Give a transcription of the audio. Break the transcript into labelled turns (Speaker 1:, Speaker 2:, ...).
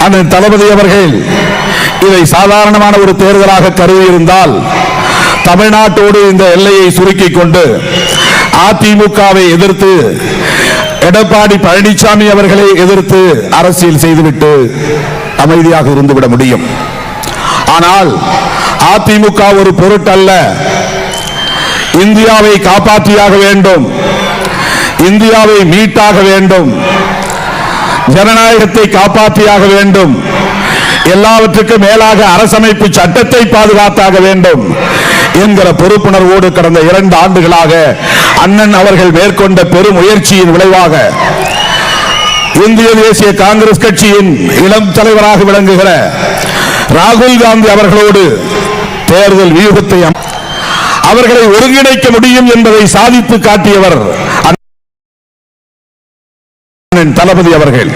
Speaker 1: அண்ணன் தளபதி அவர்கள் இதை சாதாரணமான ஒரு தேர்தலாக கருதியிருந்தால் தமிழ்நாட்டோடு இந்த எல்லையை சுருக்கிக் கொண்டு அதிமுகவை எதிர்த்து எடப்பாடி பழனிசாமி அவர்களை எதிர்த்து அரசியல் செய்துவிட்டு அமைதியாக இருந்துவிட முடியும். ஆனால் அதிமுக ஒரு பொருட்டல்ல. இந்தியாவை காப்பாற்றியாக வேண்டும், இந்தியாவை மீட்டாக வேண்டும், ஜனநாயகத்தை காப்பாற்றியாக வேண்டும், எல்லாவற்றுக்கும் மேலாக அரசமைப்பு சட்டத்தை பாதுகாத்தாக வேண்டும் என்கிற பொறுப்புணர்வோடு கடந்த 2 ஆண்டுகளாக அண்ணன் அவர்கள் மேற்கொண்ட பெரும் முயற்சியின் விளைவாக இந்திய தேசிய காங்கிரஸ் கட்சியின் இளம் தலைவராக விளங்குகிற ராகுல் காந்தி அவர்களோடு தேர்தல் வியூகத்தை அவர்களை ஒருங்கிணைக்க முடியும் என்பதை சாதித்து காட்டியவர் அண்ணன் தளபதி அவர்கள்.